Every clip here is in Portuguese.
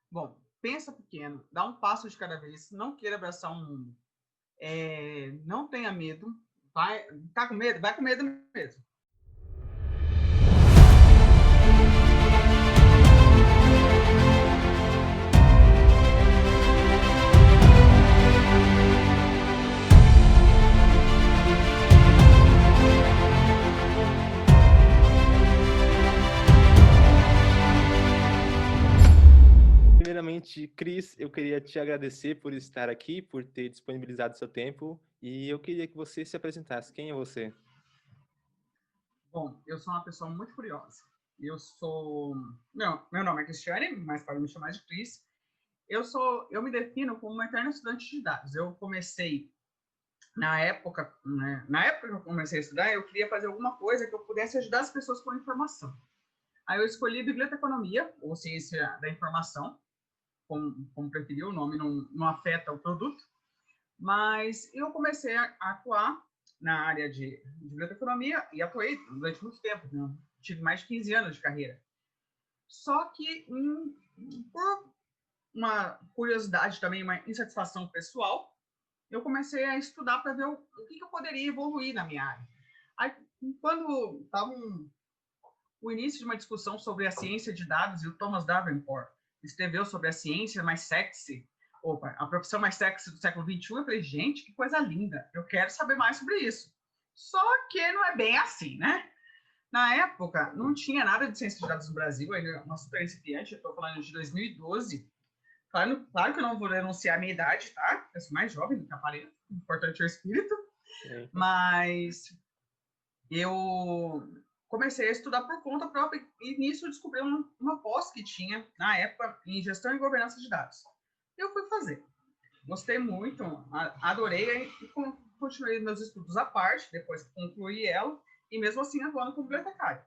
Bom, pensa pequeno, dá um passo de cada vez, não queira abraçar um mundo. Não tenha medo, vai, tá com medo? Vai com medo mesmo. Primeiramente, Cris, eu queria te agradecer por estar aqui, por ter disponibilizado seu tempo, e eu queria que você se apresentasse. Quem é você? Bom, eu sou uma pessoa muito curiosa. Eu sou. Meu nome é Cristiane, mas pode me chamar de Cris. Eu me defino como uma eterna estudante de dados. Eu comecei na época, né, na época que eu comecei a estudar, eu queria fazer alguma coisa que eu pudesse ajudar as pessoas com informação. Aí eu escolhi biblioteconomia, ou ciência da informação, como preferir, o nome não afeta o produto, mas eu comecei a atuar na área de biblioteconomia e atuei durante muito tempo, né? Tive mais de 15 anos de carreira. Só que, por uma curiosidade também, uma insatisfação pessoal, eu comecei a estudar para ver o que eu poderia evoluir na minha área. Aí, quando estava o início de uma discussão sobre a ciência de dados, e o Thomas Davenport escreveu sobre a ciência mais sexy, a profissão mais sexy do século XXI, eu falei, gente, que coisa linda, eu quero saber mais sobre isso. Só que não é bem assim, né? Na época, não tinha nada de ciência de dados no Brasil, ainda uma super incipiente, eu estou falando de 2012. Claro que eu não vou denunciar a minha idade, tá? Eu sou mais jovem do que aparelho, importante é o espírito, Sim. mas eu comecei a estudar por conta própria e nisso eu descobri uma pós que tinha, na época, em gestão e governança de dados. Eu fui fazer. Gostei muito, adorei e continuei meus estudos à parte, depois que concluí ela, e mesmo assim atuando como bibliotecário.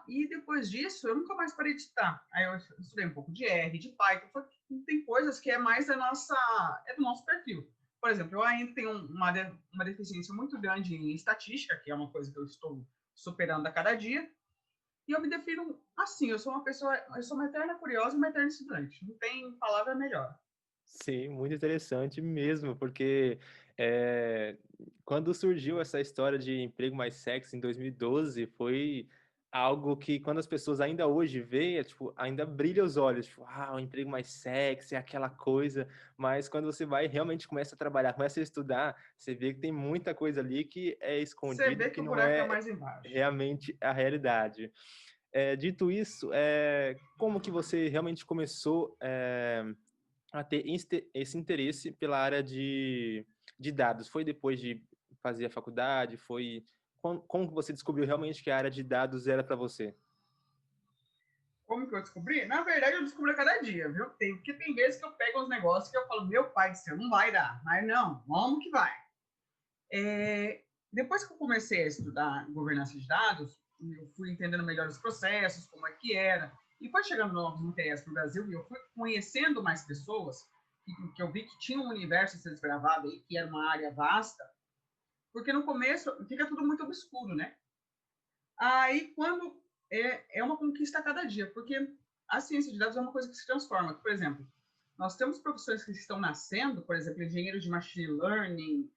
E depois disso, eu nunca mais parei de estudar. Aí eu estudei um pouco de R, de Python, tem coisas que é mais do nosso perfil. Por exemplo, eu ainda tenho uma deficiência muito grande em estatística, que é uma coisa que eu estou superando a cada dia, e eu me defino assim, eu sou uma eterna curiosa e uma eterna estudante. Não tem palavra melhor. Sim, muito interessante mesmo, porque quando surgiu essa história de emprego mais sexy em 2012, foi algo que quando as pessoas ainda hoje veem, tipo, ainda brilha os olhos, tipo, o emprego mais sexy, aquela coisa, mas quando você vai realmente começa a trabalhar, começa a estudar, você vê que tem muita coisa ali que é Você escondida, vê que que o não buraco é é mais embaixo. realmente a realidade. Dito isso, como que você realmente começou a ter esse interesse pela área de dados? Foi depois de fazer a faculdade? Foi como que você descobriu realmente que a área de dados era para você? Como que eu descobri? Na verdade, eu descubro a cada dia, viu? Porque tem vezes que eu pego uns negócios que eu falo, meu pai do céu, não vai dar. Mas não, vamos que vai. Depois que eu comecei a estudar governança de dados, eu fui entendendo melhor os processos, como é que era, e foi chegando novos interesses no Brasil, e eu fui conhecendo mais pessoas, que eu vi que tinha um universo a ser desbravado aí, que era uma área vasta, porque no começo fica tudo muito obscuro, né? Aí, quando é uma conquista a cada dia, porque a ciência de dados é uma coisa que se transforma. Por exemplo, nós temos profissões que estão nascendo, por exemplo, engenheiro de machine learning,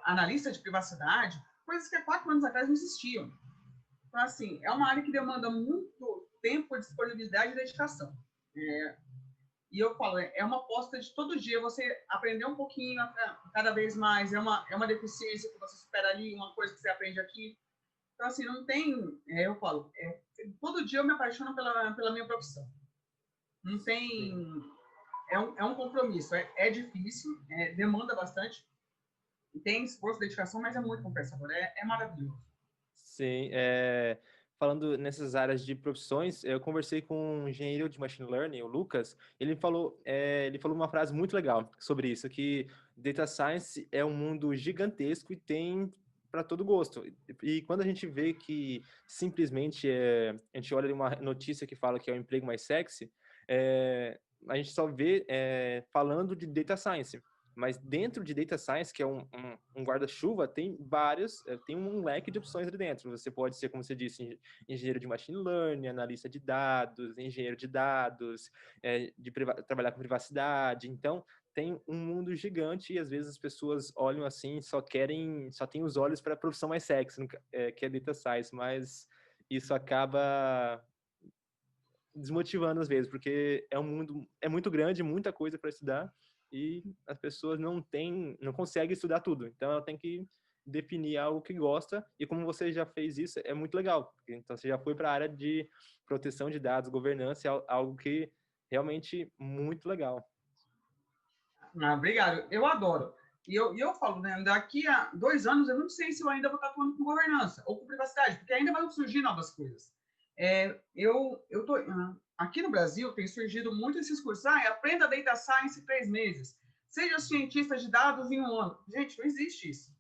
analista de privacidade, coisas que há 4 anos atrás não existiam. Então, assim, é uma área que demanda muito tempo, disponibilidade e dedicação. E eu falo, é uma aposta de todo dia você aprender um pouquinho cada vez mais. É uma deficiência que você espera ali, uma coisa que você aprende aqui. Então, assim, não tem. Eu falo, todo dia eu me apaixono pela minha profissão. Não tem. Sim. É um compromisso. É difícil, demanda bastante, tem esforço, dedicação, mas é muito compensador. É maravilhoso. Sim, falando nessas áreas de profissões, eu conversei com um engenheiro de machine learning, o Lucas. Ele falou uma frase muito legal sobre isso, que data science é um mundo gigantesco e tem para todo gosto. E quando a gente vê que simplesmente a gente olha uma notícia que fala que é o emprego mais sexy, a gente só vê falando de data science. Mas dentro de Data Science, que é um guarda-chuva, tem vários, tem um leque de opções ali dentro. Você pode ser, como você disse, engenheiro de machine learning, analista de dados, engenheiro de dados, trabalhar com privacidade. Então, tem um mundo gigante e às vezes as pessoas olham assim, só têm os olhos para a profissão mais sexy, que é Data Science, mas isso acaba desmotivando às vezes, porque é um mundo muito grande, muita coisa para estudar e as pessoas não conseguem estudar tudo. Então ela tem que definir algo que gosta e como você já fez isso, é muito legal. Então você já foi para a área de proteção de dados, governança, algo que realmente muito legal. Ah, obrigado, eu adoro. E eu falo, né, daqui a 2 anos eu não sei se eu ainda vou estar falando com governança ou com privacidade, porque ainda vão surgir novas coisas. Aqui no Brasil tem surgido muito esses cursos. Aprenda Data Science em 3 meses. Seja cientista de dados em 1 ano. Gente, não existe isso.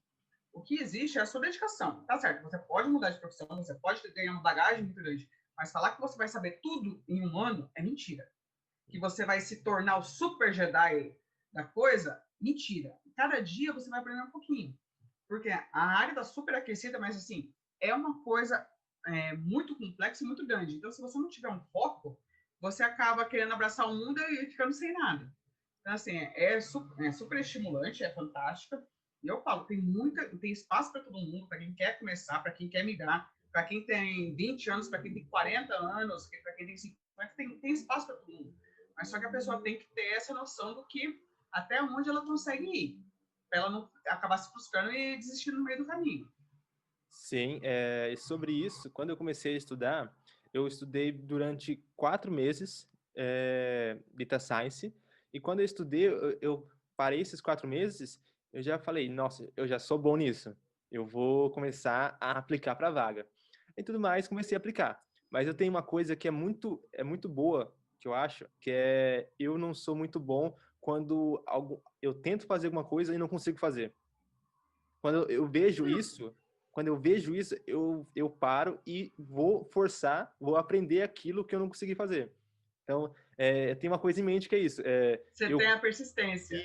O que existe é a sua dedicação. Tá certo, você pode mudar de profissão, você pode ganhar uma bagagem muito grande, mas falar que você vai saber tudo em 1 ano é mentira. Que você vai se tornar o super Jedi da coisa, mentira. Cada dia você vai aprender um pouquinho. Porque a área está super aquecida, mas assim, é uma coisa muito complexa e muito grande. Então, se você não tiver um foco, você acaba querendo abraçar o mundo e ficando sem nada. Então, assim, super estimulante, é fantástica. E eu falo, tem espaço para todo mundo, para quem quer começar, para quem quer migrar, para quem tem 20 anos, para quem tem 40 anos, para quem tem 50, tem espaço para todo mundo. Mas só que a pessoa tem que ter essa noção do que até onde ela consegue ir, para ela não acabar se frustrando e desistir no meio do caminho. Sim, sobre isso, quando eu comecei a estudar, eu estudei durante 4 meses Data Science, e quando eu estudei, eu parei esses 4 meses, eu já falei, nossa, eu já sou bom nisso, eu vou começar a aplicar para a vaga. E tudo mais, comecei a aplicar. Mas eu tenho uma coisa que é muito boa, que eu acho, que é eu não sou muito bom quando eu tento fazer alguma coisa e não consigo fazer. Quando eu vejo isso, eu paro e vou forçar, vou aprender aquilo que eu não consegui fazer. Então, tem uma coisa em mente que é isso. Você tem a persistência.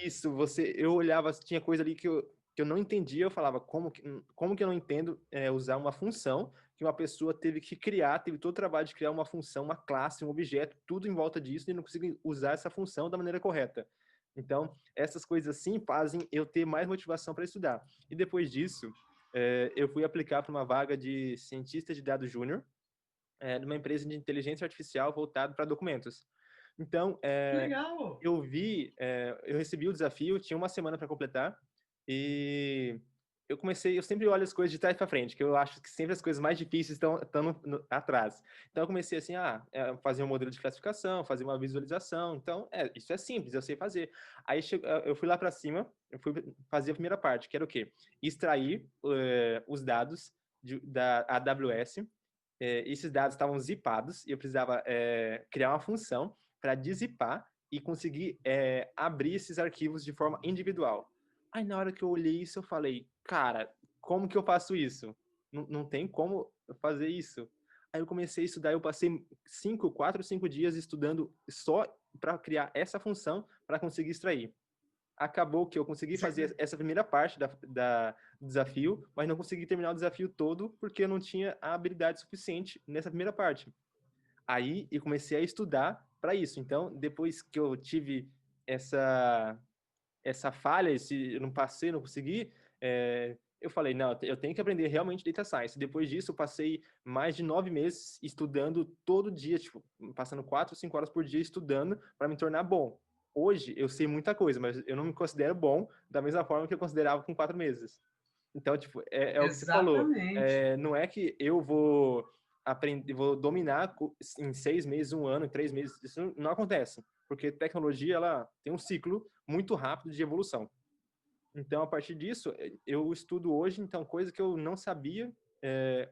Eu olhava, tinha coisa ali que eu não entendia, eu falava, como que eu não entendo usar uma função que uma pessoa teve que criar, teve todo o trabalho de criar uma função, uma classe, um objeto, tudo em volta disso, e não consigo usar essa função da maneira correta. Então, essas coisas assim fazem eu ter mais motivação para estudar. E depois disso, eu fui aplicar para uma vaga de cientista de dados júnior, numa empresa de inteligência artificial voltada para documentos. Então, Que legal! eu recebi o desafio, tinha uma semana para completar, e eu sempre olho as coisas de trás para frente, que eu acho que sempre as coisas mais difíceis estão atrás. Então, eu comecei assim, fazer um modelo de classificação, fazer uma visualização. Então, isso é simples, eu sei fazer. Aí, eu fui lá para cima, eu fui fazer a primeira parte, que era o quê? Extrair os dados da AWS. Esses dados estavam zipados e eu precisava criar uma função para dizipar e conseguir abrir esses arquivos de forma individual. Aí na hora que eu olhei isso, eu falei, cara, como que eu faço isso? Não tem como fazer isso. Aí eu comecei a estudar, eu passei 4 ou 5 dias estudando só para criar essa função para conseguir extrair. Acabou que eu consegui fazer essa primeira parte do desafio, mas não consegui terminar o desafio todo porque eu não tinha a habilidade suficiente nessa primeira parte. Aí eu comecei a estudar para isso. Então, depois que eu tive essa falha, eu não passei, não consegui, eu falei, não, eu tenho que aprender realmente Data Science. Depois disso, eu passei mais de 9 meses estudando todo dia, tipo, passando 4 ou 5 horas por dia estudando para me tornar bom. Hoje, eu sei muita coisa, mas eu não me considero bom da mesma forma que eu considerava com 4 meses. Então, tipo, é o que você falou. Exatamente. Não é que eu vou aprender, vou dominar em 6 meses, 1 ano, em 3 meses. Isso não acontece, porque tecnologia ela tem um ciclo muito rápido de evolução. Então, a partir disso, eu estudo hoje, então, coisa que eu não sabia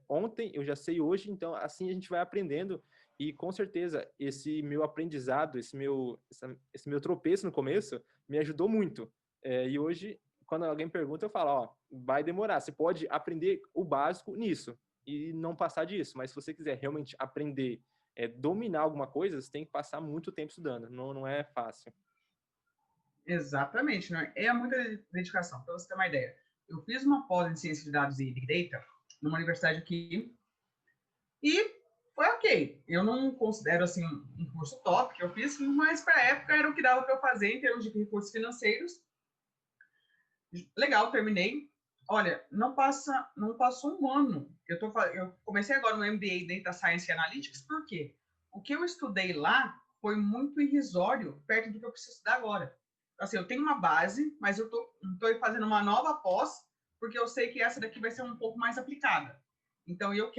ontem, eu já sei hoje, então, assim a gente vai aprendendo. E, com certeza, esse meu aprendizado, esse meu tropeço no começo, me ajudou muito. E hoje, quando alguém pergunta, eu falo, ó, vai demorar, você pode aprender o básico nisso e não passar disso, mas se você quiser realmente aprender, dominar alguma coisa, você tem que passar muito tempo estudando, não é fácil. Exatamente, né? É muita dedicação. Para você ter uma ideia, eu fiz uma pós em ciência de dados e big data numa universidade aqui e foi ok. Eu não considero assim um curso top que eu fiz, mas para a época era o que dava para eu fazer em termos de recursos financeiros. Legal, terminei. Olha, não passou um ano. Eu comecei agora no MBA Data Science e Analytics, por quê? O que eu estudei lá foi muito irrisório perto do que eu preciso estudar agora. Assim, eu tenho uma base, mas eu tô fazendo uma nova pós, porque eu sei que essa daqui vai ser um pouco mais aplicada. Então, eu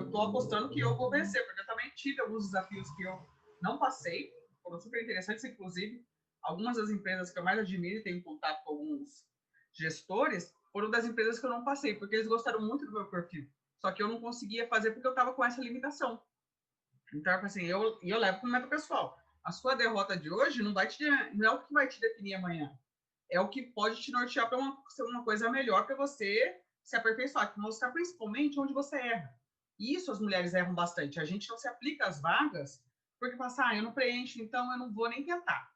tô apostando que eu vou vencer, porque eu também tive alguns desafios que eu não passei, foram super interessantes, inclusive, algumas das empresas que eu mais admiro e tenho contato com alguns gestores foram das empresas que eu não passei, porque eles gostaram muito do meu perfil. Só que eu não conseguia fazer porque eu estava com essa limitação. Então, assim, eu levo como meta pessoal. A sua derrota de hoje não é o que vai te definir amanhã. É o que pode te nortear para uma coisa melhor para você se aperfeiçoar, mostrar principalmente onde você erra. Isso as mulheres erram bastante. A gente não se aplica às vagas porque fala assim, eu não preencho, então eu não vou nem tentar.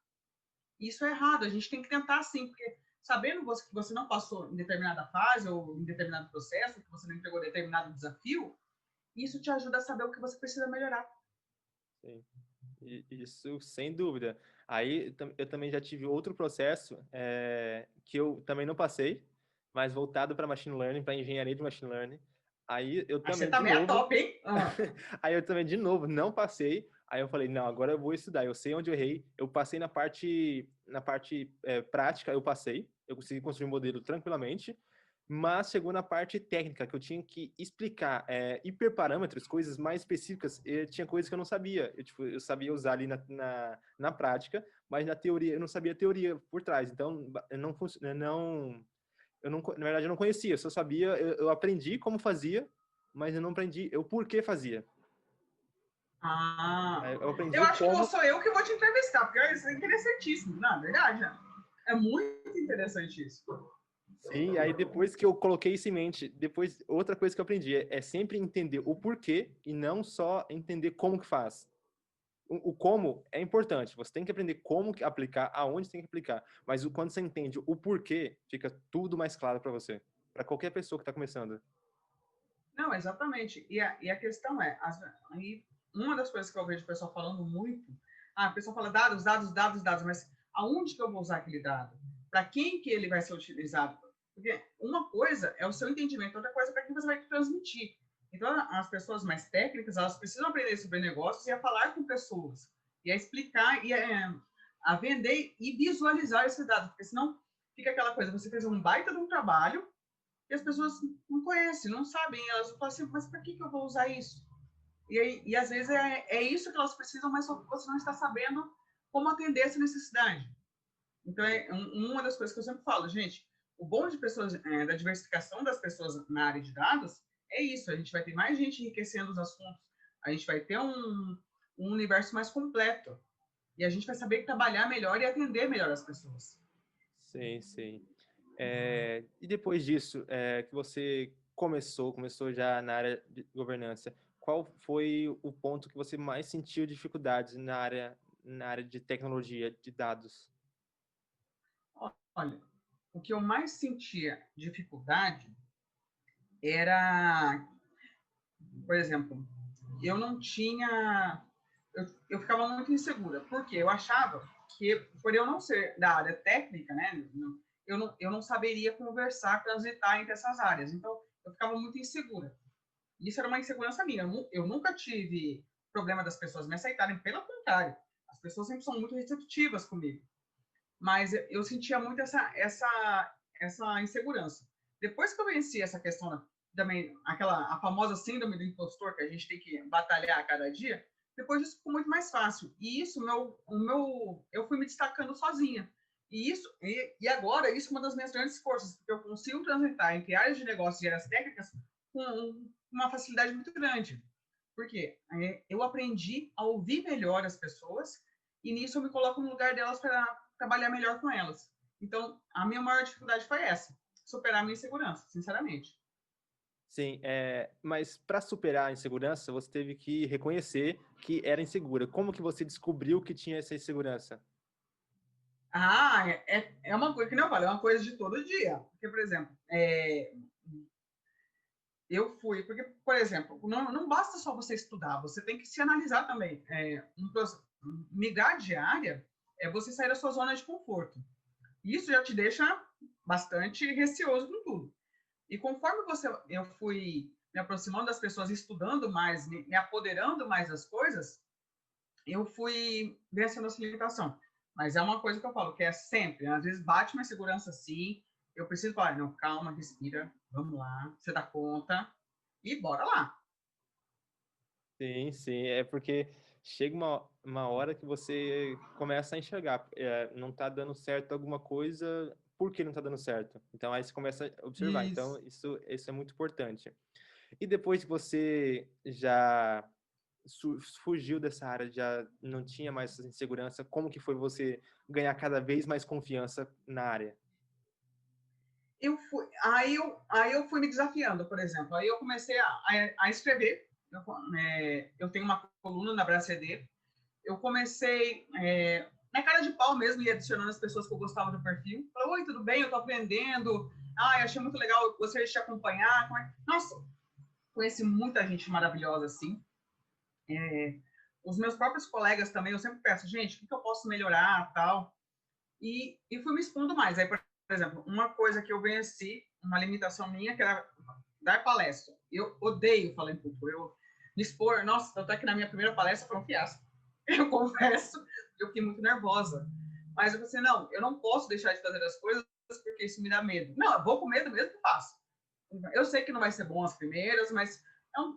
Isso é errado, a gente tem que tentar sim, porque sabendo que você não passou em determinada fase ou em determinado processo, que você não entregou determinado desafio, isso te ajuda a saber o que você precisa melhorar. Sim. Isso, sem dúvida. Aí eu também já tive outro processo que eu também não passei, mas voltado para machine learning, para engenharia de machine learning. Aí eu Aí você também, de também é novo, top, hein? aí eu também, de novo, não passei. Aí eu falei, não, agora eu vou estudar. Eu sei onde eu errei. Eu passei na parte prática, eu passei. Eu consegui construir um modelo tranquilamente. Mas chegou na parte técnica, que eu tinha que explicar hiperparâmetros, coisas mais específicas. Tinha coisas que eu não sabia. Eu sabia usar ali na prática, mas na teoria, eu não sabia a teoria por trás. Então, na verdade, eu não conhecia. Eu só sabia, eu aprendi como fazia, mas eu não aprendi o porquê fazia. Ah, Eu aprendi eu o acho que como. sou eu que vou te entrevistar, porque isso é interessantíssimo, na verdade. É muito interessante isso. Sim, aí depois que eu coloquei isso em mente, depois outra coisa que eu aprendi é sempre entender o porquê e não só entender como que faz. O como é importante, você tem que aprender como aplicar, aonde tem que aplicar, mas quando você entende o porquê, fica tudo mais claro para você, para qualquer pessoa que está começando. Não, exatamente. E a questão aí, uma das coisas que eu vejo o pessoal falando muito, a pessoa fala dados, dados, dados, dados, mas aonde que eu vou usar aquele dado? Para quem que ele vai ser utilizado? Porque uma coisa é o seu entendimento, outra coisa é para quem você vai transmitir. Então, as pessoas mais técnicas, elas precisam aprender sobre negócios e a falar com pessoas, e a explicar, a vender e visualizar esse dado, porque senão fica aquela coisa, você fez um baita de um trabalho, e as pessoas não conhecem, não sabem, elas falam assim, mas para que eu vou usar isso? E às vezes é isso que elas precisam, mas só que você não está sabendo como atender essa necessidade. Então, uma das coisas que eu sempre falo, gente, o bom de pessoas, da diversificação das pessoas na área de dados é isso, a gente vai ter mais gente enriquecendo os assuntos, a gente vai ter um universo mais completo, e a gente vai saber trabalhar melhor e atender melhor as pessoas. Sim, sim. E depois disso, que você começou já na área de governança, qual foi o ponto que você mais sentiu dificuldades na área de tecnologia, de dados? Olha, o que eu mais sentia dificuldade era, por exemplo, eu não tinha. Eu ficava muito insegura, porque eu achava que, por eu não ser da área técnica, né, eu não saberia conversar, transitar entre essas áreas. Então, eu ficava muito insegura. Isso era uma insegurança minha. Eu nunca tive problema das pessoas me aceitarem, pelo contrário. As pessoas sempre são muito receptivas comigo. Mas eu sentia muito essa insegurança. Depois que eu venci essa questão também, a famosa síndrome do impostor que a gente tem que batalhar a cada dia, depois disso ficou muito mais fácil. E isso, eu fui me destacando sozinha. E agora, isso é uma das minhas grandes forças, porque eu consigo transitar entre áreas de negócios e áreas técnicas com uma facilidade muito grande. Porque eu aprendi a ouvir melhor as pessoas e nisso eu me coloco no lugar delas para trabalhar melhor com elas. Então, a minha maior dificuldade foi essa, superar a minha insegurança, sinceramente. Sim, mas para superar a insegurança, você teve que reconhecer que era insegura. Como que você descobriu que tinha essa insegurança? É uma coisa que não vale, é uma coisa de todo dia. Porque, por exemplo, eu fui, porque, por exemplo, não basta só você estudar, você tem que se analisar também. Migrar de área é você sair da sua zona de conforto. Isso já te deixa bastante receoso com tudo. E conforme eu fui me aproximando das pessoas, estudando mais, me apoderando mais das coisas, eu fui vencendo essa limitação. Mas é uma coisa que eu falo, que é sempre, às vezes bate uma segurança assim, eu preciso falar, não, calma, respira, vamos lá, você dá conta, e bora lá. Sim, sim, é porque chega uma hora que você começa a enxergar, não tá dando certo alguma coisa, por que não tá dando certo? Então aí você começa a observar, então Isso. isso é muito importante. E depois que você já fugiu dessa área, já não tinha mais essa insegurança, como que foi você ganhar cada vez mais confiança na área? Aí eu fui me desafiando, por exemplo. Aí eu comecei a escrever. Eu tenho uma coluna na BraCD. Eu comecei na cara de pau mesmo, e adicionando as pessoas que eu gostava do perfil. Falei, oi, tudo bem? Eu tô aprendendo. Achei muito legal, eu gostaria de te acompanhar. Nossa, conheci muita gente maravilhosa assim. Os meus próprios colegas também, eu sempre peço, gente, o que eu posso melhorar, tal. E fui me expondo mais. Aí, por exemplo, uma coisa que eu venci, uma limitação minha, que era dar palestra. Eu odeio falar em público. Eu me expor, nossa, até que na minha primeira palestra foi um fiasco. Eu confesso, eu fiquei muito nervosa. Mas eu pensei, não, eu não posso deixar de fazer as coisas porque isso me dá medo. Não, eu vou com medo mesmo que faço. Eu sei que não vai ser bom as primeiras, mas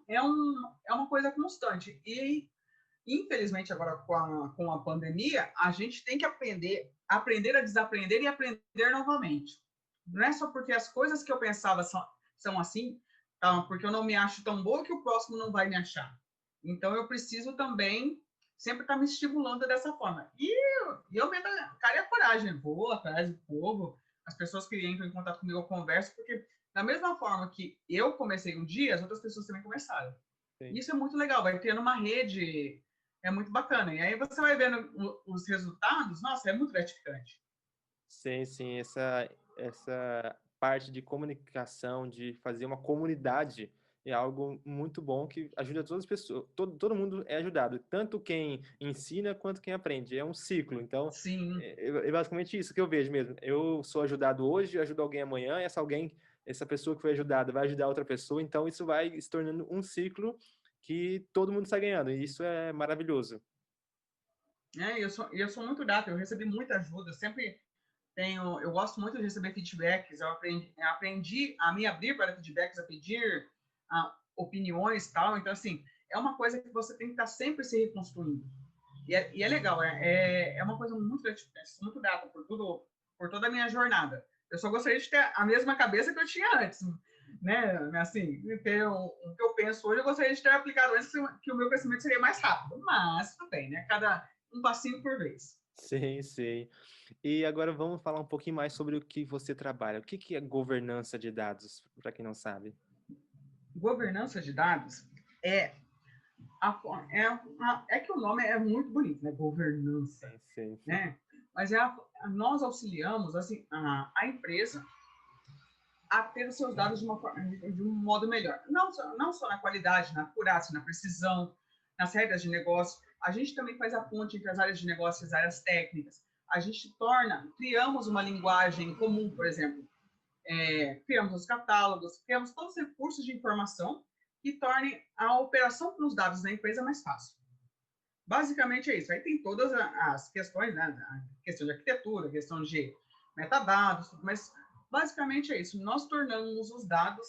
é uma coisa constante. E infelizmente, agora com a pandemia, a gente tem que aprender a desaprender e aprender novamente. Não é só porque as coisas que eu pensava são assim, tá? Porque eu não me acho tão boa que o próximo não vai me achar. Então, eu preciso também sempre estar me estimulando dessa forma. E eu meto a cara e a coragem, vou atrás do povo, as pessoas que entram em contato comigo, eu converso, porque da mesma forma que eu comecei um dia, as outras pessoas também começaram. Sim. Isso é muito legal, vai criando uma rede, é muito bacana. E aí você vai vendo os resultados, nossa, é muito gratificante. Sim, sim, essa parte de comunicação, de fazer uma comunidade, é algo muito bom que ajuda todas as pessoas, todo mundo é ajudado, tanto quem ensina quanto quem aprende, é um ciclo, então Sim, é basicamente isso que eu vejo mesmo, eu sou ajudado hoje, eu ajudo alguém amanhã, essa pessoa que foi ajudada vai ajudar outra pessoa, então isso vai se tornando um ciclo que todo mundo está ganhando, e isso é maravilhoso. eu sou muito grato, eu recebi muita ajuda, eu sempre eu gosto muito de receber feedbacks, eu aprendi a me abrir para feedbacks, a pedir opiniões e tal, então assim, é uma coisa que você tem que estar sempre se reconstruindo. E é legal, é uma coisa muito gratificante, sou muito grato por toda a minha jornada. Eu só gostaria de ter a mesma cabeça que eu tinha antes, né? Assim, ter o que eu penso hoje, eu gostaria de ter aplicado antes, que o meu crescimento seria mais rápido. Mas tudo bem, né? Cada um passinho por vez. Sim, sim. E agora vamos falar um pouquinho mais sobre o que você trabalha. O que que é governança de dados, para quem não sabe? Governança de dados é é que o nome é muito bonito, né? Governança, Sim, sim. né? Mas nós auxiliamos assim, a empresa a ter os seus dados de um modo melhor. Não só na qualidade, na acurácia, na precisão, nas regras de negócio. A gente também faz a ponte entre as áreas de negócio e as áreas técnicas. A gente criamos uma linguagem comum, por exemplo. Criamos os catálogos, criamos todos os recursos de informação que tornem a operação com os dados da empresa mais fácil. Basicamente é isso. Aí tem todas as questões, né? A questão de arquitetura, a questão de metadados, mas basicamente é isso. Nós tornamos os dados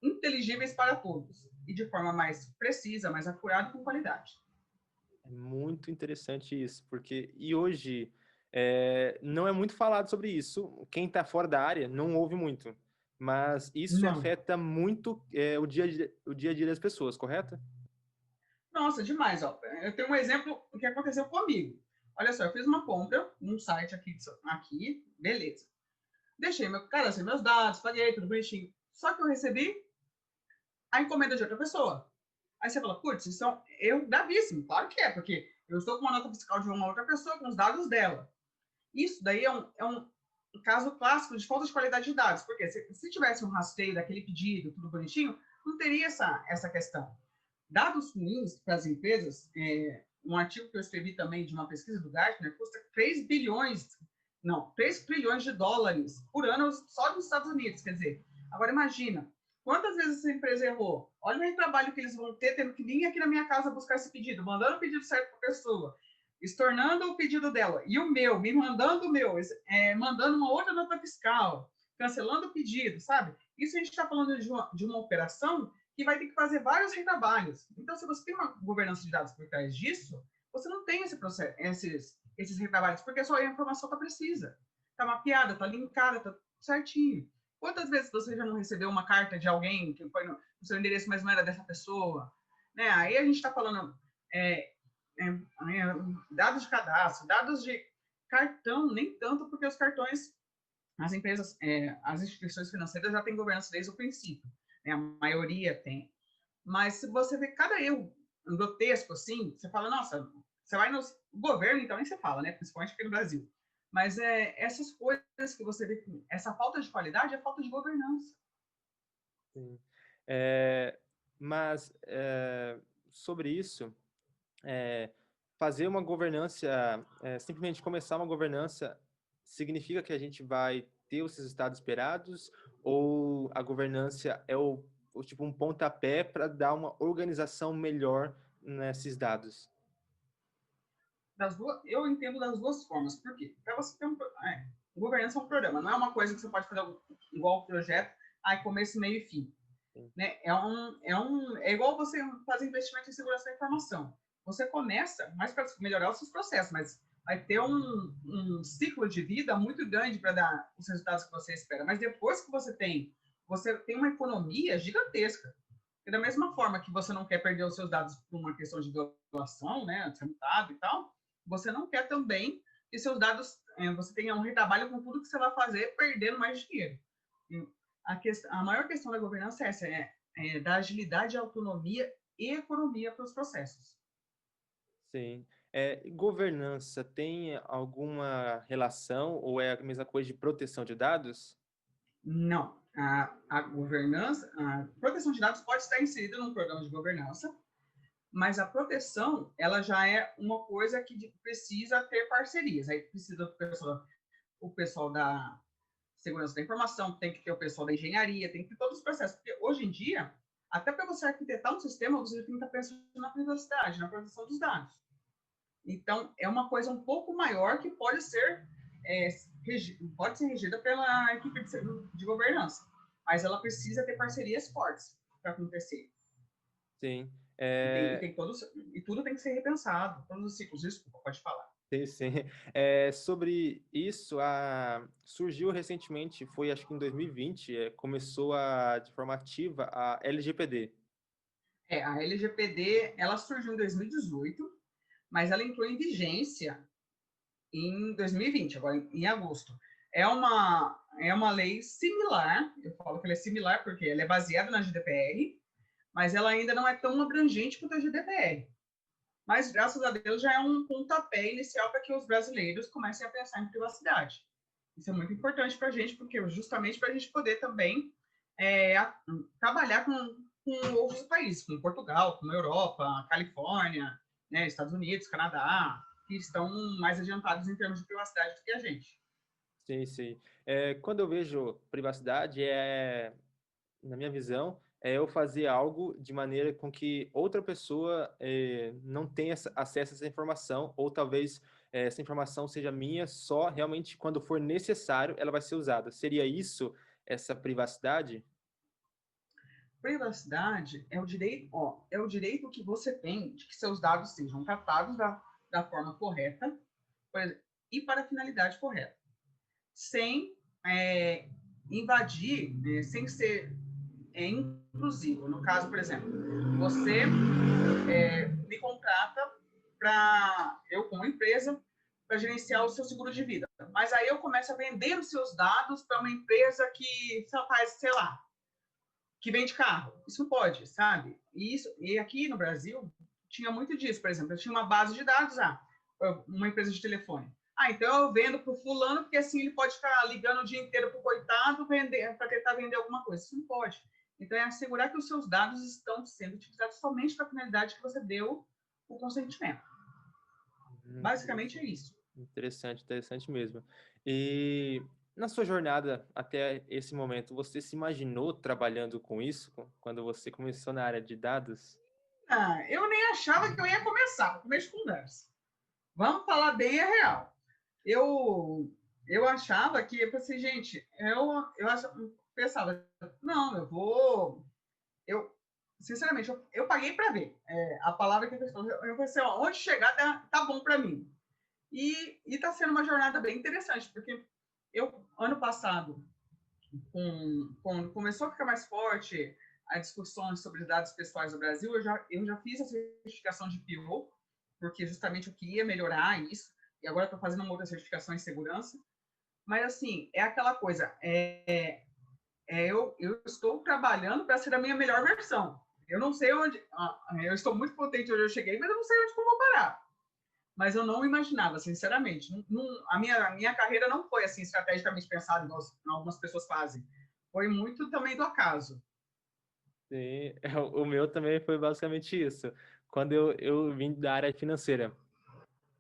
inteligíveis para todos e de forma mais precisa, mais acurada e com qualidade. É muito interessante isso, porque e hoje não é muito falado sobre isso. Quem está fora da área não ouve muito, mas isso Não. afeta muito o dia a dia das pessoas, correto? Nossa, demais. Ó. Eu tenho um exemplo que aconteceu comigo. Olha só, eu fiz uma compra num site aqui, beleza. Deixei cadastrei meus dados, paguei, tudo bonitinho. Só que eu recebi a encomenda de outra pessoa. Aí você fala, putz, isso é eu gravíssimo. Claro que é, porque eu estou com uma nota fiscal de uma outra pessoa com os dados dela. Isso daí é um caso clássico de falta de qualidade de dados, porque se tivesse um rastreio daquele pedido, tudo bonitinho, não teria essa questão. Dados ruins para as empresas, um artigo que eu escrevi também de uma pesquisa do Gartner, custa 3 bilhões, não, 3 trilhões de dólares por ano só nos Estados Unidos. Quer dizer, agora imagina, quantas vezes essa empresa errou? Olha o trabalho que eles vão ter, tendo que vir aqui na minha casa buscar esse pedido, mandando o pedido certo para a pessoa, estornando o pedido dela, e o meu, me mandando o meu, mandando uma outra nota fiscal, cancelando o pedido, sabe? Isso a gente está falando de uma operação que vai ter que fazer vários retrabalhos. Então, se você tem uma governança de dados por trás disso, você não tem esse processo, esses retrabalhos, porque a sua informação está precisa, está mapeada, está linkada, está certinho. Quantas vezes você já não recebeu uma carta de alguém que foi no seu endereço, mas não era dessa pessoa? Né? Aí a gente está falando dados de cadastro, dados de cartão, nem tanto, porque os cartões, as empresas, as instituições financeiras já têm governança desde o princípio, né? A maioria tem. Mas se você vê cada erro grotesco assim, você fala, nossa, você vai no governo, então nem você fala, né? Principalmente aqui no Brasil. Mas essas coisas que você vê, essa falta de qualidade é falta de governança. Sim. Mas sobre isso, fazer uma governança, simplesmente começar uma governança, significa que a gente vai ter os resultados esperados, ou a governança é tipo um pontapé para dar uma organização melhor nesses dados? Eu entendo das duas formas. Por quê? Para você ter governança é um programa, não é uma coisa que você pode fazer igual o projeto, começo, meio e fim. Né? É igual você fazer investimento em segurança da informação. Você começa, mais para melhorar os seus processos, mas vai ter um ciclo de vida muito grande para dar os resultados que você espera. Mas depois que você tem uma economia gigantesca. E da mesma forma que você não quer perder os seus dados por uma questão de violação, né, ser multado e tal, você não quer também que seus dados, você tenha um retrabalho com tudo que você vai fazer, perdendo mais dinheiro. A maior questão da governança é essa, da agilidade, autonomia e economia para os processos. Sim. Governança tem alguma relação ou é a mesma coisa de proteção de dados? Não. A governança, a proteção de dados pode estar inserida num programa de governança, mas a proteção, ela já é uma coisa que precisa ter parcerias. Aí precisa o pessoal da segurança da informação, tem que ter o pessoal da engenharia, tem que ter todos os processos. Porque hoje em dia, até para você arquitetar um sistema, você tem que estar pensando na privacidade, na proteção dos dados. Então, é uma coisa um pouco maior que pode ser regida pela equipe de governança, mas ela precisa ter parcerias fortes para acontecer. Sim. E tudo tem que ser repensado, todos os ciclos. Desculpa, pode falar. Sim, sim. Sobre isso, surgiu recentemente, foi acho que em 2020, começou de forma ativa a LGPD. A LGPD, ela surgiu em 2018, mas ela entrou em vigência em 2020, agora em agosto. É uma lei similar, eu falo que ela é similar porque ela é baseada na GDPR, mas ela ainda não é tão abrangente quanto a GDPR. Mas, graças a Deus, já é um pontapé inicial para que os brasileiros comecem a pensar em privacidade. Isso é muito importante para a gente, porque justamente para a gente poder também trabalhar com outros países, como Portugal, como Europa, Califórnia, né, Estados Unidos, Canadá, que estão mais adiantados em termos de privacidade do que a gente. Sim, sim. Quando eu vejo privacidade, na minha visão, é eu fazer algo de maneira com que outra pessoa não tenha acesso a essa informação, ou talvez essa informação seja minha só realmente quando for necessário, ela vai ser usada. Seria isso, essa privacidade? Privacidade é o direito que você tem de que seus dados sejam tratados da forma correta e para a finalidade correta, sem invadir, sem ser intrusivo. No caso, por exemplo, você me contrata para eu, como empresa, para gerenciar o seu seguro de vida. Mas aí eu começo a vender os seus dados para uma empresa que só faz, sei lá, que vende carro. Isso não pode, sabe? E aqui no Brasil tinha muito disso. Por exemplo, eu tinha uma base de dados, uma empresa de telefone. Então eu vendo para o fulano, porque assim ele pode ficar ligando o dia inteiro para o coitado para tentar vender alguma coisa. Isso não pode. Então é assegurar que os seus dados estão sendo utilizados somente para a finalidade que você deu o consentimento. Basicamente é isso. Interessante, interessante mesmo. E na sua jornada até esse momento, você se imaginou trabalhando com isso quando você começou na área de dados? Eu nem achava que eu ia começar, no começo de conversa. Vamos falar bem a real. Eu achava que, eu pensei, gente, pensava, não, sinceramente, eu paguei para ver. A palavra que eu pensei, ó, onde chegar tá bom para mim. E está sendo uma jornada bem interessante, porque ano passado, quando começou a ficar mais forte a discussão sobre dados pessoais no Brasil, eu já fiz a certificação de PO, porque justamente eu queria melhorar isso, e agora estou fazendo uma outra certificação em segurança. Mas, assim, é aquela coisa, eu estou trabalhando para ser a minha melhor versão. Eu não sei onde, eu estou muito contente onde eu cheguei, mas eu não sei onde eu vou parar. Mas eu não imaginava, sinceramente. A minha carreira não foi assim estrategicamente pensada, igual algumas pessoas fazem. Foi muito também do acaso. Sim, o meu também foi basicamente isso. Quando eu vim da área financeira.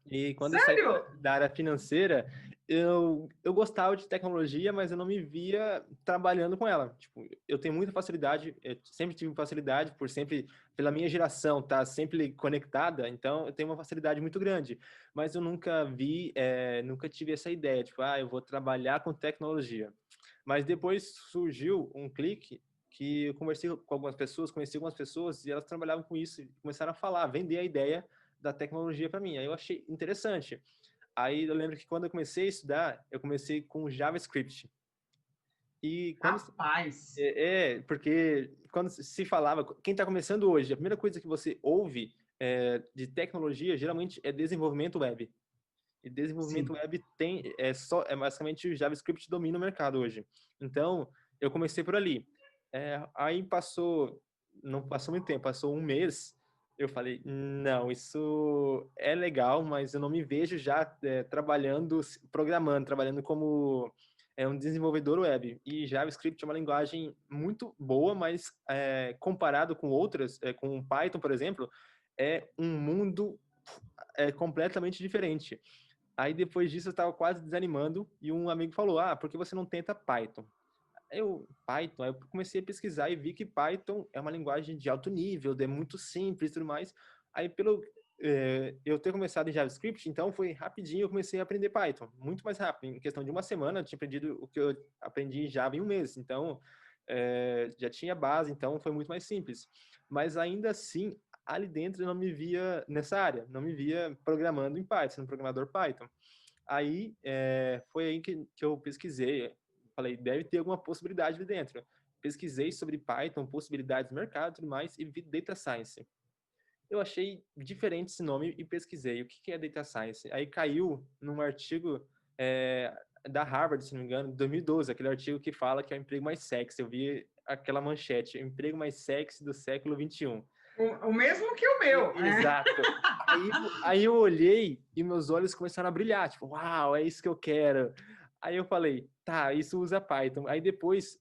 E quando eu saí Sério? da área financeira, eu gostava de tecnologia, mas eu não me via trabalhando com ela. Tipo, eu tenho muita facilidade, eu sempre tive facilidade por sempre, pela minha geração, tá sempre conectada, então eu tenho uma facilidade muito grande. Mas eu nunca vi, nunca tive essa ideia, tipo, eu vou trabalhar com tecnologia. Mas depois surgiu um clique que eu conversei com algumas pessoas, conheci algumas pessoas e elas trabalhavam com isso e começaram a falar, vender a ideia da tecnologia para mim. Aí eu achei interessante. Aí eu lembro que quando eu comecei a estudar, eu comecei com JavaScript. E quando Rapaz. porque quando se falava, quem está começando hoje, a primeira coisa que você ouve de tecnologia geralmente é desenvolvimento web. E desenvolvimento Sim. web é basicamente o JavaScript domina o mercado hoje. Então, eu comecei por ali. Aí não passou muito tempo, passou um mês, eu falei, não, isso é legal, mas eu não me vejo já trabalhando, programando, trabalhando como um desenvolvedor web. E JavaScript é uma linguagem muito boa, mas comparado com outras, com Python, por exemplo, é um mundo completamente diferente. Aí depois disso eu estava quase desanimando e um amigo falou: por que você não tenta Python? Python, aí eu comecei a pesquisar e vi que Python é uma linguagem de alto nível, é muito simples e tudo mais. Aí eu ter começado em JavaScript, então foi rapidinho, eu comecei a aprender Python, muito mais rápido. Em questão de uma semana, eu tinha aprendido o que eu aprendi em Java em um mês. Então, já tinha base, então foi muito mais simples. Mas ainda assim, ali dentro eu não me via nessa área, não me via programando em Python, sendo programador Python. Aí foi aí que eu pesquisei, falei, deve ter alguma possibilidade ali dentro. Pesquisei sobre Python, possibilidades do mercado e tudo mais, e vi Data Science. Eu achei diferente esse nome e pesquisei o que é Data Science. Aí caiu num artigo da Harvard, se não me engano, de 2012, aquele artigo que fala que é o emprego mais sexy. Eu vi aquela manchete, o emprego mais sexy do século XXI. O mesmo que o meu, né? Exato. Aí eu olhei e meus olhos começaram a brilhar, tipo, uau, é isso que eu quero. Aí eu falei, tá, isso usa Python. Aí depois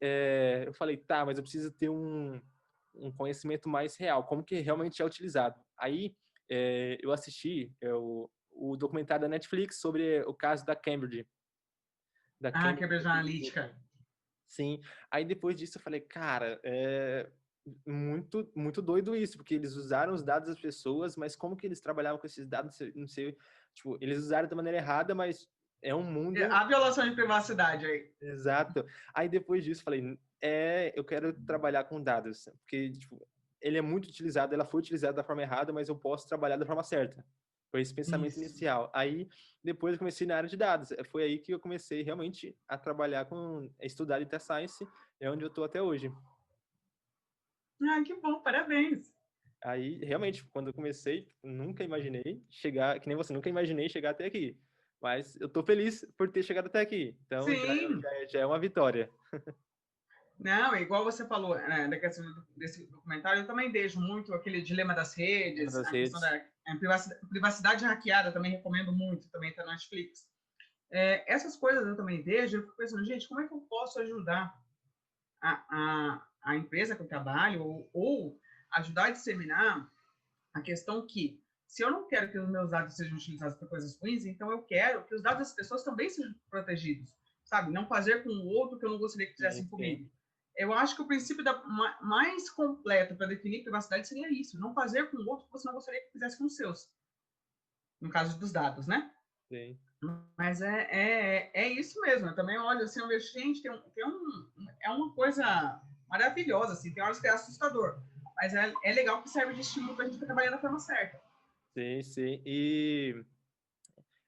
eu falei, tá, mas eu preciso ter um conhecimento mais real, como que realmente é utilizado. Aí eu assisti o documentário da Netflix sobre o caso da Cambridge. Da Cambridge Cambridge Analytica. Analytica. Sim. Aí depois disso eu falei, cara, muito, muito doido isso, porque eles usaram os dados das pessoas, mas como que eles trabalhavam com esses dados, não sei, tipo, eles usaram da maneira errada, mas é um mundo A violação de privacidade aí. exato. Aí depois disso falei, eu quero trabalhar com dados, porque tipo, ele é muito utilizado, ela foi utilizada da forma errada, mas eu posso trabalhar da forma certa. Foi esse pensamento Isso. inicial. Aí depois eu comecei na área de dados. Foi aí que eu comecei realmente a trabalhar a estudar data science, é onde eu estou até hoje. Que bom, parabéns. Aí, realmente, quando eu comecei, nunca imaginei chegar, que nem você, nunca imaginei chegar até aqui. Mas eu tô feliz por ter chegado até aqui. Então, Sim. já é uma vitória. Não, igual você falou, da questão desse documentário, eu também vejo muito aquele dilema das redes, Das a questão redes. da privacidade hackeada, também recomendo muito, também está na Netflix. Essas coisas eu também vejo, eu fico pensando, gente, como é que eu posso ajudar a empresa que eu trabalho ou ajudar a disseminar a questão que, se eu não quero que os meus dados sejam utilizados para coisas ruins, então eu quero que os dados das pessoas também sejam protegidos, sabe? Não fazer com o outro que eu não gostaria que Sim, fizessem sim. comigo. Eu acho que o princípio mais completo para definir privacidade seria isso, não fazer com o outro que você não gostaria que fizesse com os seus, no caso dos dados, né? Sim. Mas é isso mesmo. Eu também olho assim, eu vejo, gente, é uma coisa maravilhosa, assim, tem horas que é assustador. Mas é legal que serve de estímulo para a gente trabalhar da forma certa. Sim, sim. E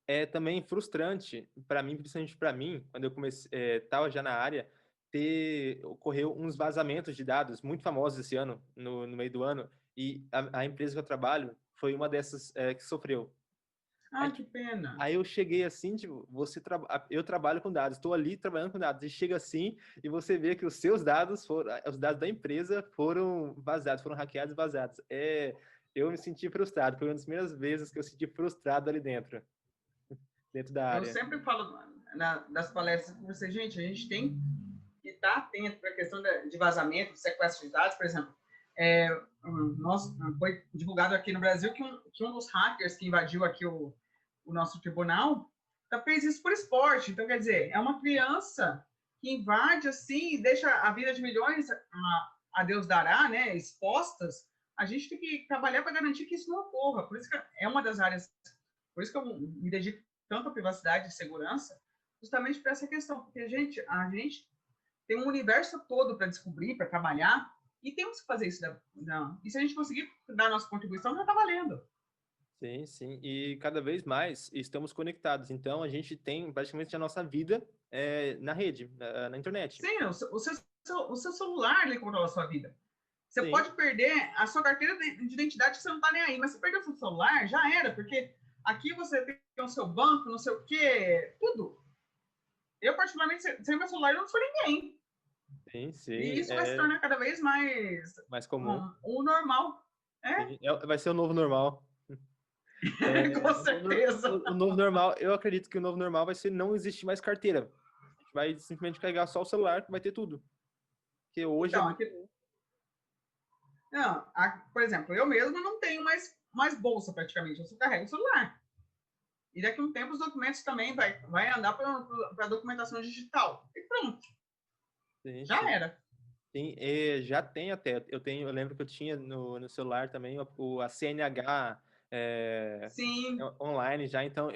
é também frustrante para mim, principalmente para mim, quando eu comecei, estava já na área, ocorreu uns vazamentos de dados muito famosos esse ano, no meio do ano, e a empresa que eu trabalho foi uma dessas que sofreu. Aí, Ah, que pena. aí eu cheguei assim, tipo, eu trabalho com dados, estou ali trabalhando com dados, e chega assim e você vê que os seus dados os dados da empresa foram vazados, foram hackeados e vazados. Eu me senti frustrado, foi uma das primeiras vezes que eu senti frustrado ali dentro da Eu área. sempre falo das palestras com você, gente, a gente tem que estar atento para a questão de vazamento, de sequestro de dados, por exemplo. Foi divulgado aqui no Brasil que um dos hackers que invadiu aqui o nosso tribunal fez isso por esporte. Então, quer dizer, é uma criança que invade assim e deixa a vida de milhões a Deus dará, né, expostas. A gente tem que trabalhar para garantir que isso não ocorra. Por isso que é uma das áreas, por isso que eu me dedico tanto à privacidade e segurança, justamente para essa questão, porque a gente tem um universo todo para descobrir, para trabalhar, e temos que fazer isso. E se a gente conseguir dar a nossa contribuição, já está valendo. Sim, sim. E cada vez mais estamos conectados. Então, a gente tem praticamente a nossa vida na rede, na internet. Sim, o seu celular ele controla a sua vida. Você Sim, pode perder a sua carteira de identidade que você não está nem aí, mas você perdeu o seu celular, já era, porque aqui você tem o seu banco, não sei o quê, tudo. Eu, particularmente, sem meu celular, eu não sou ninguém. sim, E sim. isso vai se É tornar cada vez mais mais comum. o normal. É, Sim. Vai ser o novo normal. com certeza. O novo normal, eu acredito que o novo normal vai ser não existe mais carteira. A gente vai simplesmente carregar só o celular que vai ter tudo. Porque hoje é Então, muito aqui, comum. não, por exemplo, eu mesmo não tenho mais bolsa praticamente, eu só carrego o celular. E daqui a um tempo os documentos também vai andar para documentação digital. E pronto, Sim, já sim. era. Sim, já tem até. Eu lembro que eu tinha no celular também a CNH Sim, online já, então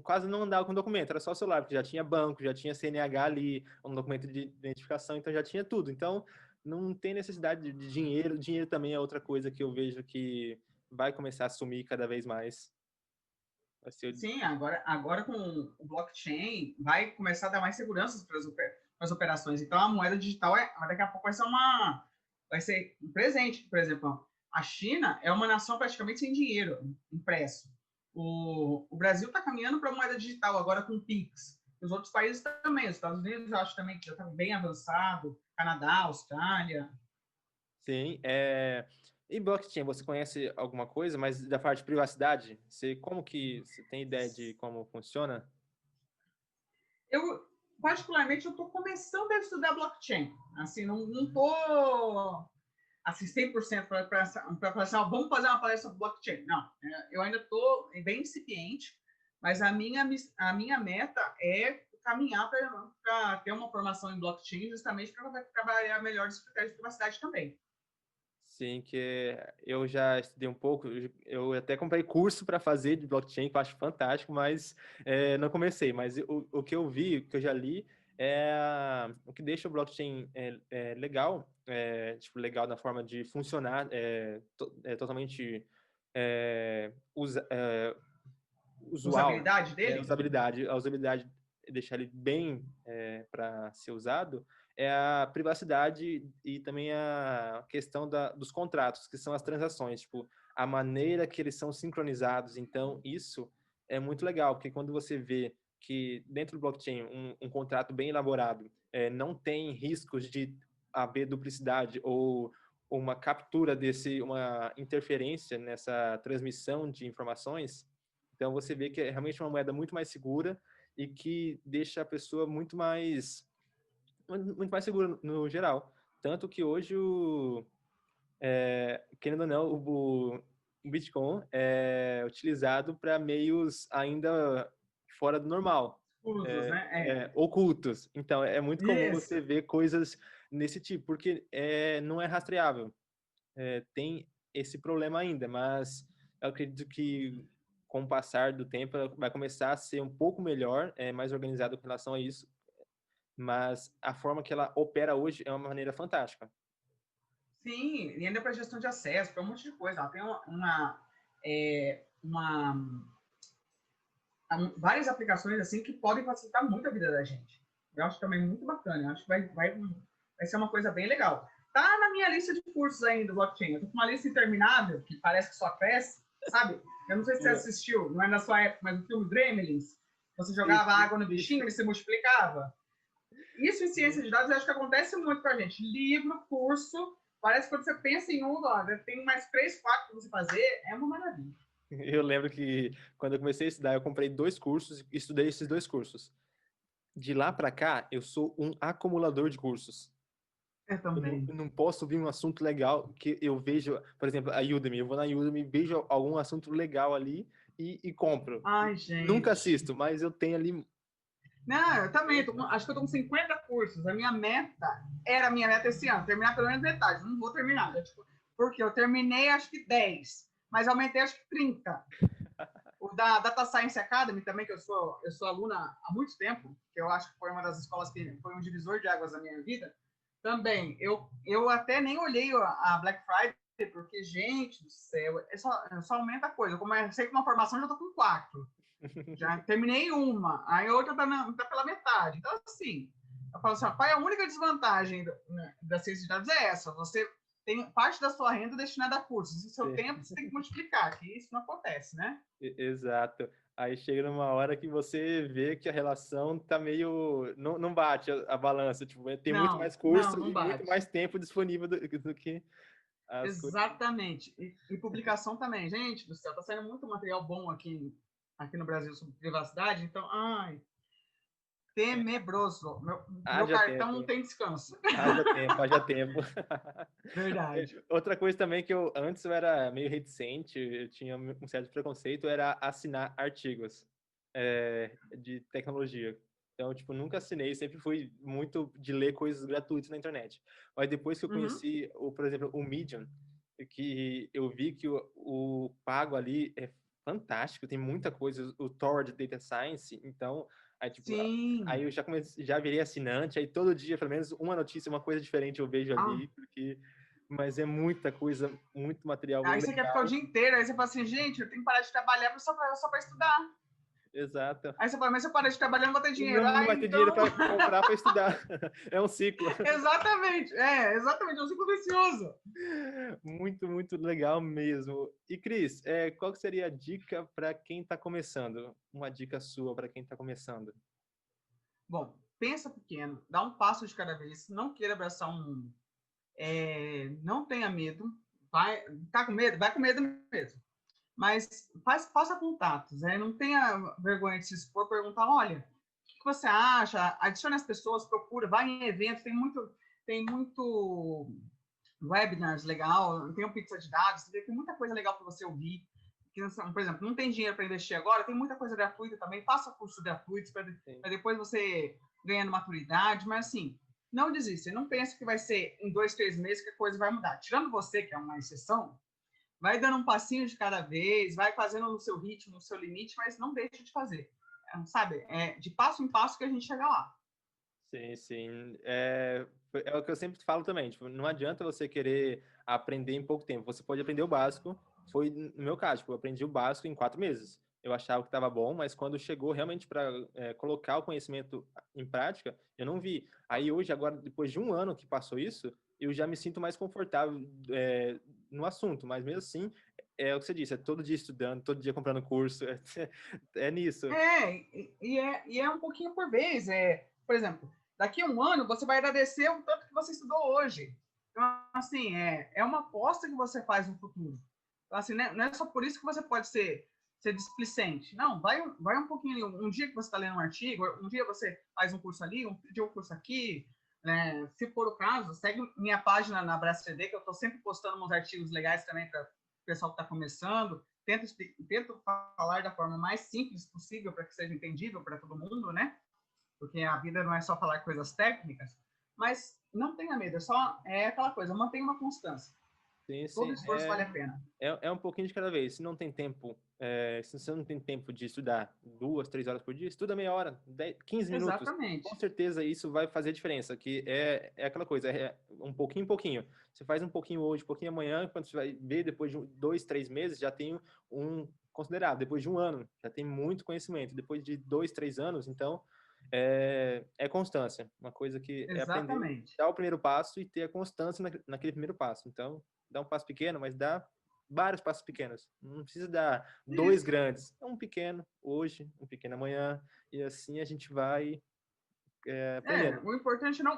quase não andava com documento, era só o celular, porque já tinha banco, já tinha CNH ali, um documento de identificação, então já tinha tudo. Então não tem necessidade de dinheiro. Dinheiro também é outra coisa que eu vejo que vai começar a sumir cada vez mais. Vai ser, sim, agora com o blockchain vai começar a dar mais segurança para as operações. Então a moeda digital daqui a pouco vai ser um presente. Por exemplo, a China é uma nação praticamente sem dinheiro impresso. O Brasil está caminhando para a moeda digital agora com o Pix. Os outros países também. Os Estados Unidos eu acho também que já está bem avançado. Canadá, Austrália. sim, e blockchain, você conhece alguma coisa, mas da parte de privacidade, você tem ideia de como funciona? Eu, particularmente, eu estou começando a estudar blockchain. Assim, não estou assim, 100% para falar assim, vamos fazer uma palestra sobre blockchain. Não, eu ainda estou bem incipiente, mas a minha meta é caminhar para ter uma formação em blockchain, justamente para trabalhar melhor os critérios de privacidade também. Sim, que eu já estudei um pouco, eu até comprei curso para fazer de blockchain, que eu acho fantástico, mas não comecei. Mas o que eu vi, o que eu já li, o que deixa o blockchain legal, tipo, legal na forma de funcionar, totalmente usual, Usabilidade dele? a usabilidade, deixar ele bem para ser usado, é a privacidade e também a questão dos contratos, que são as transações, tipo, a maneira que eles são sincronizados. Então, isso é muito legal, porque quando você vê que dentro do blockchain um contrato bem elaborado não tem riscos de haver duplicidade ou uma captura uma interferência nessa transmissão de informações, então você vê que é realmente uma moeda muito mais segura e que deixa a pessoa muito mais segura no geral. Tanto que hoje, querendo ou não, o Bitcoin é utilizado para meios ainda fora do normal, Usos, né? ocultos. Então, é muito comum Isso. você ver coisas nesse tipo, porque não é rastreável. Tem esse problema ainda, mas eu acredito que com o passar do tempo ela vai começar a ser um pouco melhor, mais organizado com relação a isso, mas a forma que ela opera hoje é uma maneira fantástica. Sim, e ainda para gestão de acesso, para um monte de coisa. Ela tem várias aplicações assim que podem facilitar muito a vida da gente. Eu acho também muito bacana. Eu acho que vai ser uma coisa bem legal. Tá na minha lista de cursos ainda do blockchain. Eu tô com uma lista interminável que parece que só cresce, sabe? Eu não sei se você assistiu, não é na sua época, mas o filme Gremlins. Você jogava água no bichinho e se multiplicava. Isso em ciência de dados eu acho que acontece muito com a gente. Livro, curso, parece que quando você pensa em um, ó, tem mais 3, 4 para você fazer, é uma maravilha. Eu lembro que quando eu comecei a estudar, eu comprei 2 cursos e estudei esses 2 cursos. De lá para cá, eu sou um acumulador de cursos. Eu também. Eu não posso vir um assunto legal que eu vejo, por exemplo, a Udemy. Eu vou na Udemy, vejo algum assunto legal ali e compro. Ai, Nunca gente. assisto, mas eu tenho ali. Não, eu também. Acho que eu tô com 50 cursos. A minha meta esse ano, terminar pelo menos metade. Não vou terminar. Porque eu terminei acho que 10, mas aumentei acho que 30. O da Data Science Academy também, que eu sou aluna há muito tempo, que eu acho que foi uma das escolas que foi um divisor de águas da minha vida. Também, eu até nem olhei a Black Friday, porque, gente do céu, só aumenta a coisa. Eu comecei com uma formação, já tô com 4. Já terminei uma, aí a outra tá pela metade. Então, assim, eu falo assim, qual é a única desvantagem da ciência de dados? É essa, você tem parte da sua renda destinada a cursos, e o seu tempo você tem que multiplicar, que isso não acontece, né? Exato. Aí chega numa hora que você vê que a relação tá meio. Não bate a balança. Tipo, tem muito mais curso Não e muito bate. mais tempo disponível do que as coisas. Exatamente. E publicação também. Gente do céu, tá saindo muito material bom aqui no Brasil sobre privacidade, então, ai, tenebroso. Meu Haja cartão não tempo. tem descanso. Haja tempo, haja tempo. Verdade. Outra coisa também que antes eu era meio reticente, eu tinha um certo preconceito, era assinar artigos de tecnologia. Então, tipo, nunca assinei, sempre fui muito de ler coisas gratuitas na internet. Mas depois que eu Uhum. conheci, por exemplo, o Medium, que eu vi que o pago ali é fantástico, tem muita coisa, o Tor de Data Science, então, aí, tipo, Sim. aí eu já virei assinante, aí todo dia, pelo menos uma notícia, uma coisa diferente eu vejo Ah, ali, mas é muita coisa, muito material aí você quer ficar o legal. dia inteiro, aí você fala assim, gente, eu tenho que parar de trabalhar só para estudar. Exato. Aí você fala, mas se eu parar de trabalhar, não vou ter dinheiro. Não Ah, vai ter dinheiro então. para comprar para estudar. É um ciclo. Exatamente, exatamente, é um ciclo vicioso. Muito, muito legal mesmo. E Cris, qual que seria a dica para quem está começando? Uma dica sua para quem está começando? Bom, pensa pequeno, dá um passo de cada vez, não queira abraçar um mundo. Não tenha medo, tá com medo? Vai com medo mesmo. Mas faça contatos, não tenha vergonha de se expor, perguntar, olha, o que você acha? Adicione as pessoas, procura, vai em eventos, tem muito webinars legal, tem um pizza de dados, tem muita coisa legal para você ouvir. Por exemplo, não tem dinheiro para investir agora, tem muita coisa gratuita também, faça cursos gratuitos para depois você ganhando maturidade, mas assim, não desista, não pense que vai ser em 2, 3 meses que a coisa vai mudar. Tirando você, que é uma exceção, vai dando um passinho de cada vez, vai fazendo no seu ritmo, no seu limite, mas não deixe de fazer. Sabe? De passo em passo que a gente chega lá. Sim, sim. É o que eu sempre falo também. Tipo, não adianta você querer aprender em pouco tempo. Você pode aprender o básico. Foi no meu caso, tipo, eu aprendi o básico em 4 meses. Eu achava que estava bom, mas quando chegou realmente para colocar o conhecimento em prática, eu não vi. Aí hoje, agora, depois de um ano que passou isso, eu já me sinto mais confortável no assunto. Mas mesmo assim, é o que você disse, é todo dia estudando, todo dia comprando curso, é nisso. E é um pouquinho por vez. Por exemplo, daqui a um ano você vai agradecer o tanto que você estudou hoje. Então, assim, é uma aposta que você faz no futuro. Então, assim, né, não é só por isso que você pode ser ser displicente. Não, vai um pouquinho ali. Um dia que você está lendo um artigo, um dia você faz um curso ali, um dia um curso aqui. Né? Se for o caso, segue minha página na AbraçoCD, que eu estou sempre postando uns artigos legais também para o pessoal que está começando. Tento falar da forma mais simples possível para que seja entendível para todo mundo, né? Porque a vida não é só falar coisas técnicas, mas não tenha medo, é aquela coisa, mantenha uma constância. Sim, Todo sim. esforço vale a pena. É um pouquinho de cada vez. Se não tem tempo, se você não tem tempo de estudar 2, 3 horas por dia, estuda meia hora, 10, 15 minutos. Exatamente. Com certeza isso vai fazer diferença, que é aquela coisa, é um pouquinho em pouquinho. Você faz um pouquinho hoje, um pouquinho amanhã, quando você vai ver, depois de 2, 3 meses, já tem um considerável. Depois de um ano, já tem muito conhecimento. Depois de 2, 3 anos, então, é constância. Uma coisa que é aprender, Exatamente. dar o primeiro passo e ter a constância naquele primeiro passo. Então, dá um passo pequeno, mas dá vários passos pequenos. Não precisa dar 2 Isso. grandes. É um pequeno hoje, um pequeno amanhã, e assim a gente vai aprendendo. O importante não.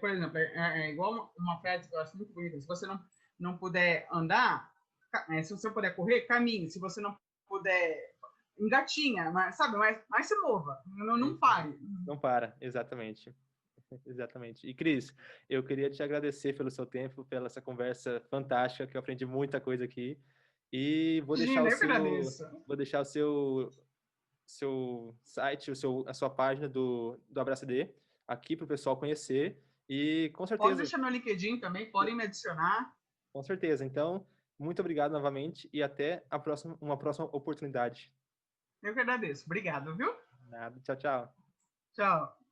Por exemplo, é igual uma frase que eu acho muito bonita. Se você não puder andar, se você puder correr, caminhe. Se você não puder, engatinha, mas, sabe? Mas se mova. Não pare. Não para, exatamente. Exatamente. E Cris, eu queria te agradecer pelo seu tempo, pela essa conversa fantástica, que eu aprendi muita coisa aqui. E Imagina, eu que agradeço. vou deixar o seu site, a sua página do AbraçaD aqui para o pessoal conhecer. E com Pode certeza, deixar meu LinkedIn também, podem me adicionar. com certeza. Então, muito obrigado novamente e até uma próxima oportunidade. Eu que agradeço. Obrigado, viu? Nada. Tchau, tchau. Tchau.